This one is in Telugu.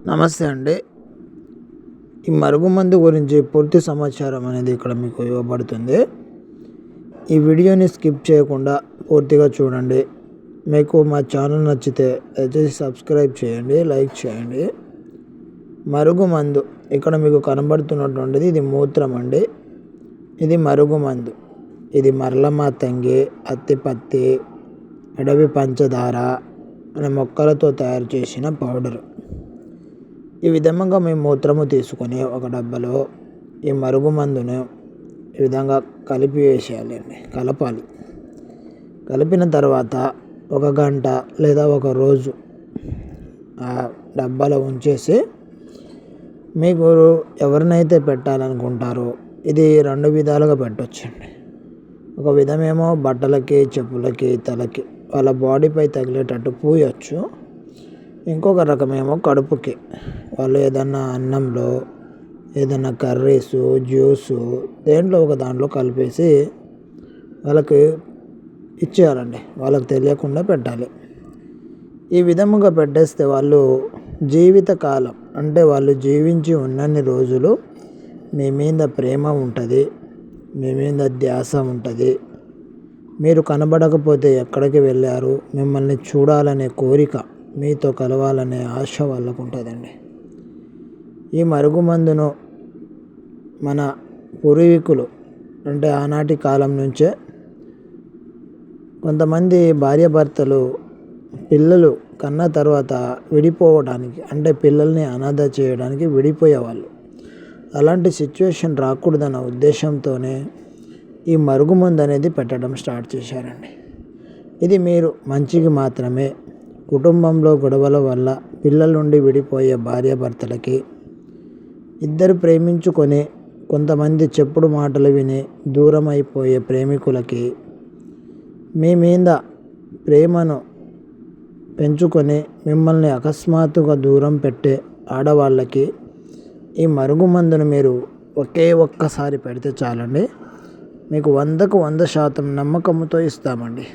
నమస్తే అండి. ఈ మరుగుమందు గురించి పూర్తి సమాచారం అనేది ఇక్కడ మీకు ఇవ్వబడుతుంది. ఈ వీడియోని స్కిప్ చేయకుండా పూర్తిగా చూడండి. మీకు మా ఛానల్ నచ్చితే దయచేసి సబ్స్క్రైబ్ చేయండి, లైక్ చేయండి. మరుగుమందు ఇక్కడ మీకు కనబడుతున్నటువంటిది ఇది మూత్రం అండి. ఇది మరుగుమందు. ఇది మరలమాతంగి, అత్తిపత్తి, అడవి పంచదార అనే మొక్కలతో తయారు చేసిన పౌడరు. ఈ విధంగా మేము మూత్రము తీసుకొని ఒక డబ్బాలో ఈ మరుగుమందును ఈ విధంగా కలపాలి. కలిపిన తర్వాత 1 గంట లేదా 1 రోజు ఆ డబ్బాలో ఉంచేసి మీకు ఎవరినైతే పెట్టాలనుకుంటారో ఇది 2 విధాలుగా పెట్టొచ్చండి. ఒక విధమేమో బట్టలకి, చెప్పులకి, తలకి వాళ్ళ బాడీపై తగిలేటట్టు పూయొచ్చు. ఇంకొక రకమేమో కడుపుకి, వాళ్ళు ఏదన్నా అన్నంలో, ఏదన్నా కర్రీసు, జ్యూసు దేంట్లో ఒక దాంట్లో కలిపేసి వాళ్ళకి ఇచ్చేయాలండి. వాళ్ళకి తెలియకుండా పెట్టాలి. ఈ విధముగా పెట్టేస్తే వాళ్ళు జీవితకాలం అంటే వాళ్ళు జీవించి ఉన్నన్ని రోజులు మీ మీద ప్రేమ ఉంటుంది, మీ మీద ధ్యాస ఉంటుంది. మీరు కనబడకపోతే ఎక్కడికి వెళ్ళారు, మిమ్మల్ని చూడాలనే కోరిక, మీతో కలవాలనే ఆశ వాళ్ళకు ఉంటుందండి. ఈ మరుగుమందును మన పూర్వీకులు అంటే ఆనాటి కాలం నుంచే కొంతమంది భార్యాభర్తలు పిల్లలు కన్న తర్వాత విడిపోవడానికి అంటే పిల్లల్ని అనాథ చేయడానికి విడిపోయేవాళ్ళు. అలాంటి సిచ్యువేషన్ రాకూడదన్న ఉద్దేశంతోనే ఈ మరుగుమందు అనేది పెట్టడం స్టార్ట్ చేశారండి. ఇది మీరు మంచికి మాత్రమే. కుటుంబంలో గొడవల వల్ల పిల్లల నుండి విడిపోయే భార్యాభర్తలకి, ఇద్దరు ప్రేమించుకొని కొంతమంది చెప్పుడు మాటలు విని దూరం అయిపోయే ప్రేమికులకి, మీ మీద ప్రేమను పెంచుకొని మిమ్మల్ని అకస్మాత్తుగా దూరం పెట్టే ఆడవాళ్ళకి ఈ మరుగుమందును మీరు ఒక్కసారి పెడితే చాలండి. మీకు 100% నమ్మకంతో ఇస్తామండి.